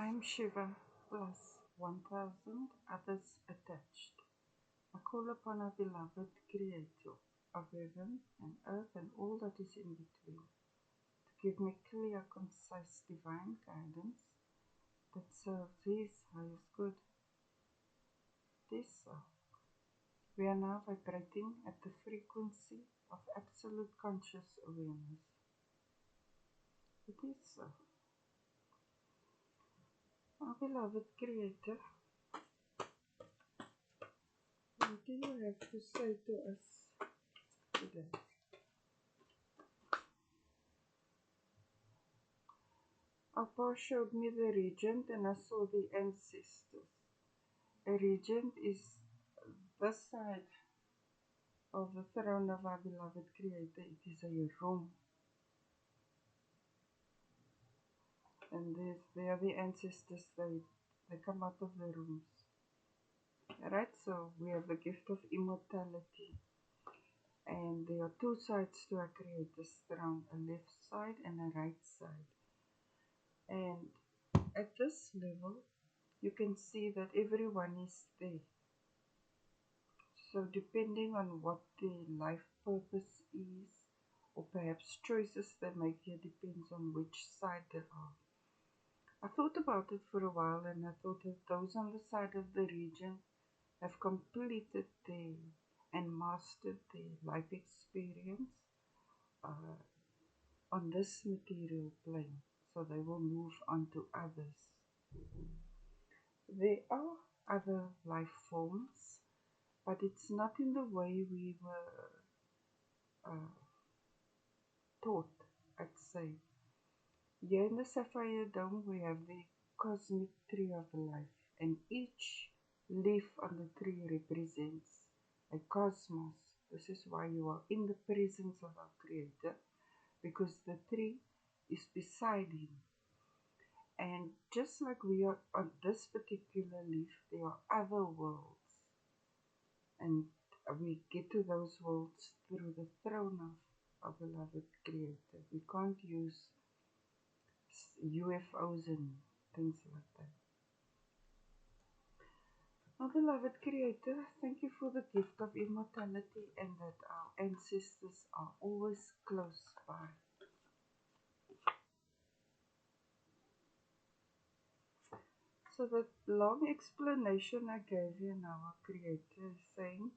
I'm Shiva plus 1,000 others attached. I call upon our beloved Creator of heaven and earth and all that is in between to give me clear, concise, divine guidance that serves His highest good. It is so. We are now vibrating at the frequency of absolute conscious awareness. It is so. Our beloved Creator, what do you have to say to us today? Appa showed me the regent and I saw the ancestors. A regent is this side of the throne of our beloved Creator. It is a room. And they are the ancestors. They come out of the rooms. Right, so we have the gift of immortality. And there are two sides to our Creator's throne, a left side and a right side. And at this level, you can see that everyone is there. So depending on what their life purpose is, or perhaps choices they make here, depends on which side they are. I thought about it for a while and I thought that those on the side of the region have completed their and mastered their life experience on this material plane. So they will move on to others. There are other life forms, but it's not in the way we were taught, I'd say. Here in the Sapphire Dome, we have the cosmic tree of life, and each leaf on the tree represents a cosmos. This is why you are in the presence of our Creator, because the tree is beside Him. And just like we are on this particular leaf, there are other worlds. And we get to those worlds through the throne of our beloved Creator. We can't use UFOs and things like that. Our beloved Creator, thank you for the gift of immortality and that our ancestors are always close by. So that long explanation I gave you now, our Creator is saying,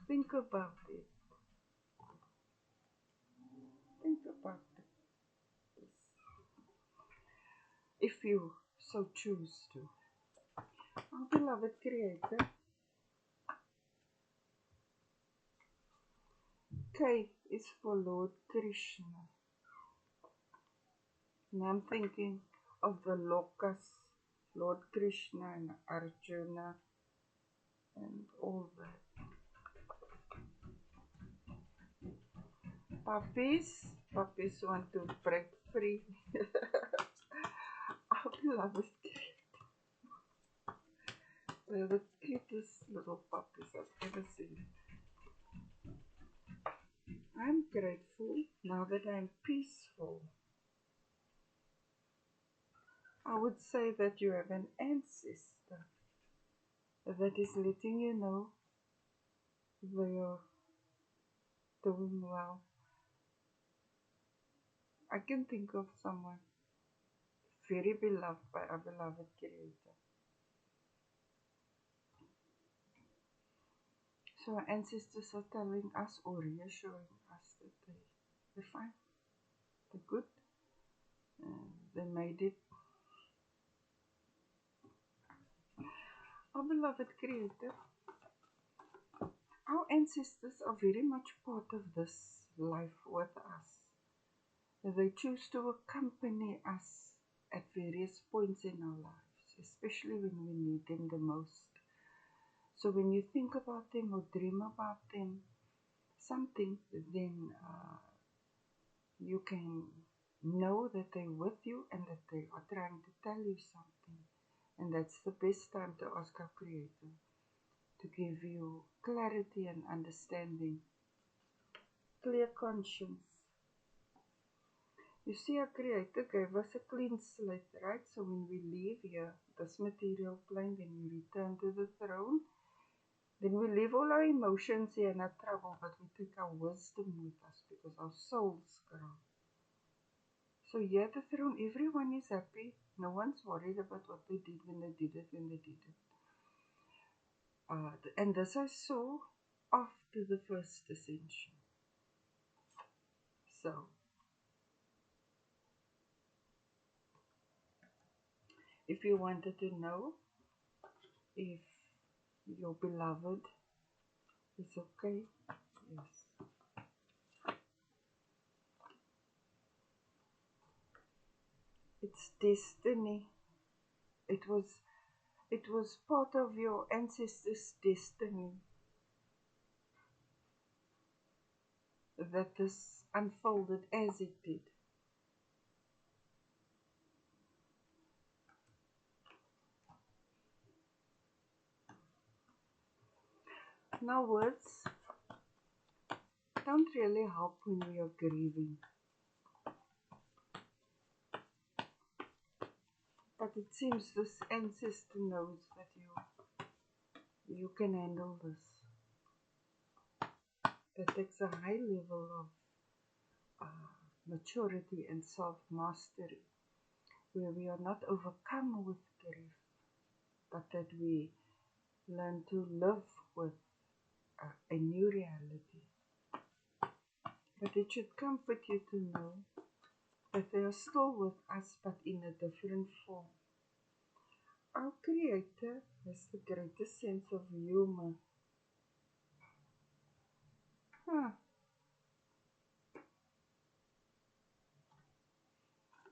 think about it. Think about this. If you so choose to. Our beloved Creator, K is for Lord Krishna. And I'm thinking of the Lokas, Lord Krishna and Arjuna and all that. Puppies want to break free. Our beloved Creator. They're the cutest little puppies I've ever seen. I'm grateful now that I'm peaceful. I would say that you have an ancestor that is letting you know they are doing well. I can think of someone very beloved by our beloved Creator. So our ancestors are telling us or reassuring us that they're fine, they're good, they made it. Our beloved Creator, our ancestors are very much part of this life with us. They choose to accompany us at various points in our lives, especially when we need them the most. So when you think about them or dream about them, something, then you can know that they're with you and that they are trying to tell you something. And that's the best time to ask our Creator to give you clarity and understanding, clear conscience. You see, our Creator gave us a clean slate, right? So when we leave here, this material plane, then we return to the throne. Then we leave all our emotions here and our trouble, but we take our wisdom with us because our souls grow. So here at the throne, everyone is happy. No one's worried about what they did when they did it, when they did it. And this I saw after the first ascension. So, if you wanted to know if your beloved is okay, yes, it's destiny. It was it was part of your ancestors' destiny that this unfolded as it did. Now words don't really help when we are grieving. But it seems this ancestor knows that you can handle this. That takes a high level of maturity and self-mastery, where we are not overcome with grief, but that we learn to live with a new reality. But it should comfort you to know that they are still with us, but in a different form. Our Creator has the greatest sense of humor. Huh.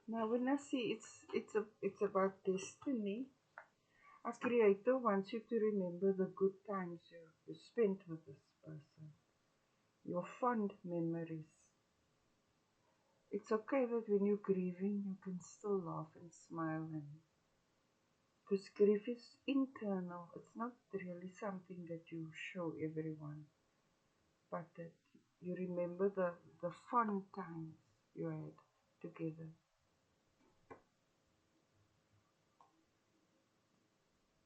Now, when I see it's about destiny, our Creator wants you to remember the good times you spent with this person, your fond memories. It's okay that when you're grieving, you can still laugh and smile, and because grief is internal. It's not really something that you show everyone, but that you remember the fun times you had together.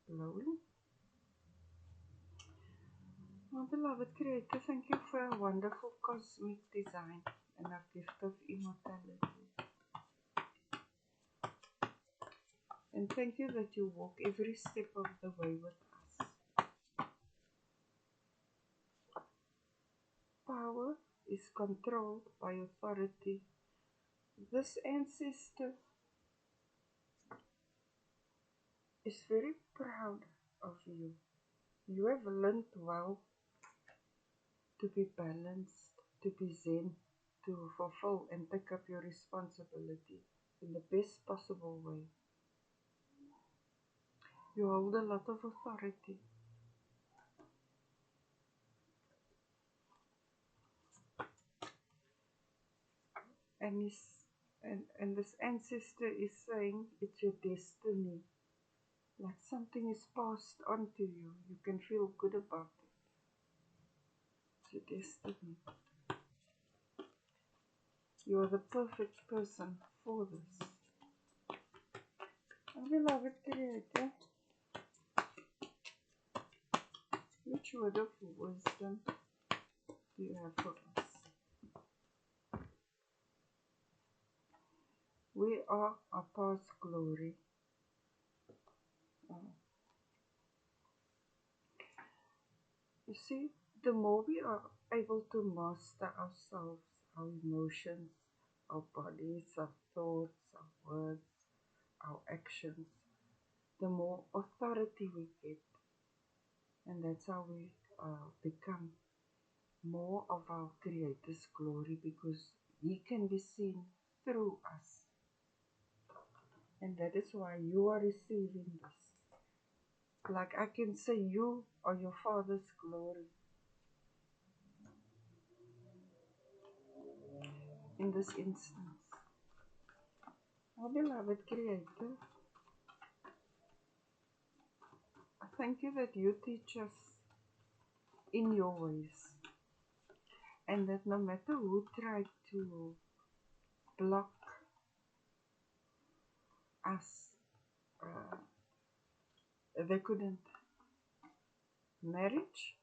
Slowly. My beloved Creator, thank you for a wonderful cosmic design and our gift of immortality. And thank you that you walk every step of the way with us. Power is controlled by authority. This ancestor is very proud of you. You have learned well to be balanced, to be zen, to fulfill and pick up your responsibility in the best possible way. You hold a lot of authority. And, and this ancestor is saying it's your destiny. Like something is passed on to you. You can feel good about it. It's your destiny. You are the perfect person for this. And beloved Creator, which word of wisdom do you have for us? We are our past glory. You see, the more we are able to master ourselves, our emotions, our bodies, our thoughts, our words, our actions, the more authority we get. And that's how we become more of our Creator's glory, because He can be seen through us. And that is why you are receiving this. Like I can say, you are your Father's glory. In this instance, our beloved Creator, I thank you that you teach us in your ways. And that no matter who tried to block us, uh, they couldn't. Marriage,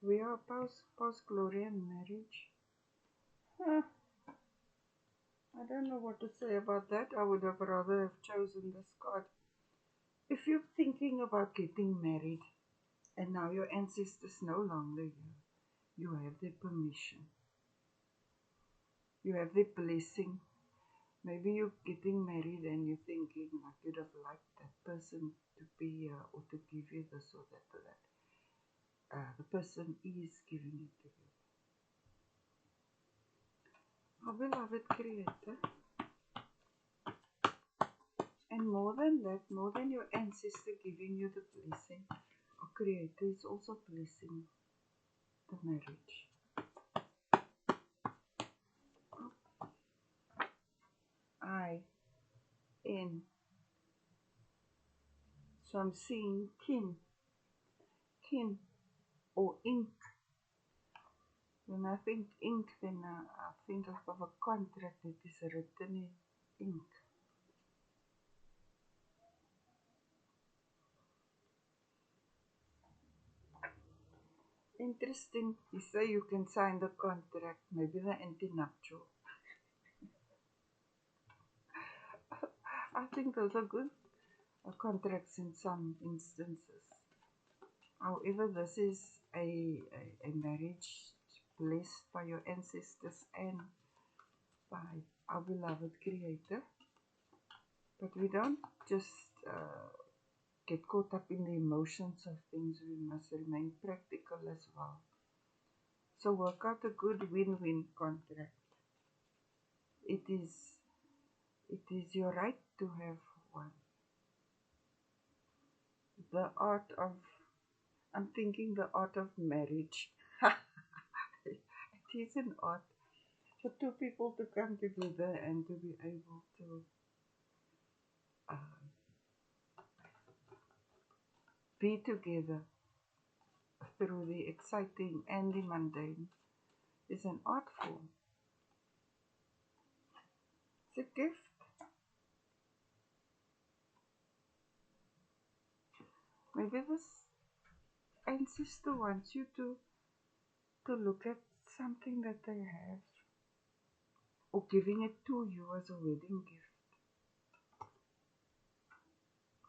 we are post-Glorian marriage. Huh, I don't know what to say about that. I would have rather have chosen this card. If you're thinking about getting married and now your ancestors no longer here, you have their permission. You have their blessing. Maybe you're getting married and you're thinking like you'd have liked that person to be here or to give you this or that or that. The person is giving it to you. Our beloved Creator. And more than that, more than your ancestor giving you the blessing, our Creator is also blessing the marriage. I-N. So I'm seeing kin or ink. When I think ink, then I think of a contract that is written in ink. Interesting. You say you can sign the contract, maybe the anti-nuptial. I think those are good contracts in some instances. However, this is a marriage blessed by your ancestors and by our beloved Creator. But we don't just get caught up in the emotions of things. We must remain practical as well. So work out a good win-win contract. It is your right to have one. The art of, I'm thinking the art of marriage. It is an art for two people to come together and to be able to be together through the exciting and the mundane is an art form. It's a gift. Maybe this ancestor wants you to look at something that they have or giving it to you as a wedding gift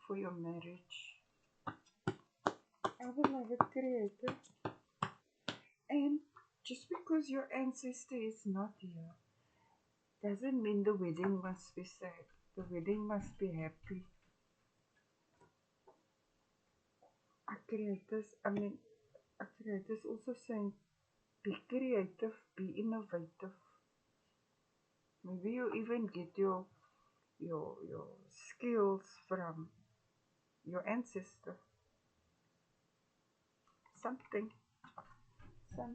for your marriage. Our beloved Creator. And just because your ancestor is not here doesn't mean the wedding must be sad. The wedding must be happy. Our Creator's also saying, be creative, be innovative. Maybe you even get your skills from your ancestor. Something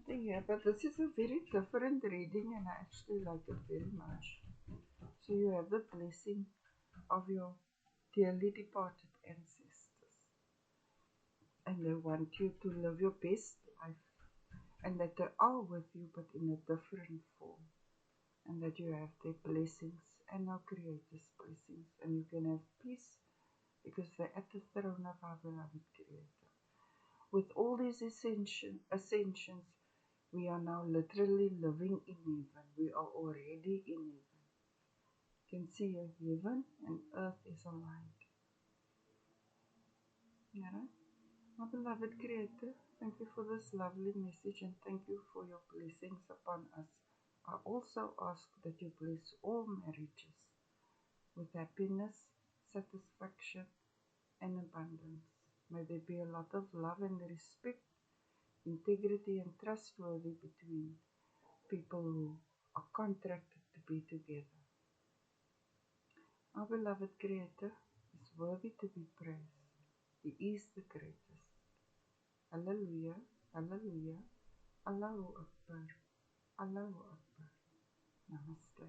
here, but this is a very different reading and I actually like it very much. So you have the blessing of your dearly departed ancestors, and they want you to live your best life, and that they are with you but in a different form, and that you have their blessings and our Creator's blessings, and you can have peace because they're at the throne of our beloved Creator. With all these ascensions, we are now literally living in heaven. We are already in heaven. You can see your heaven and earth is aligned. Yeah? My beloved Creator, thank you for this lovely message and thank you for your blessings upon us. I also ask that you bless all marriages with happiness, satisfaction, and abundance. May there be a lot of love and respect, integrity and trustworthy between people who are contracted to be together. Our beloved Creator is worthy to be praised. He is the greatest. Hallelujah, Hallelujah, Allahu Akbar, Allahu Akbar. Namaste.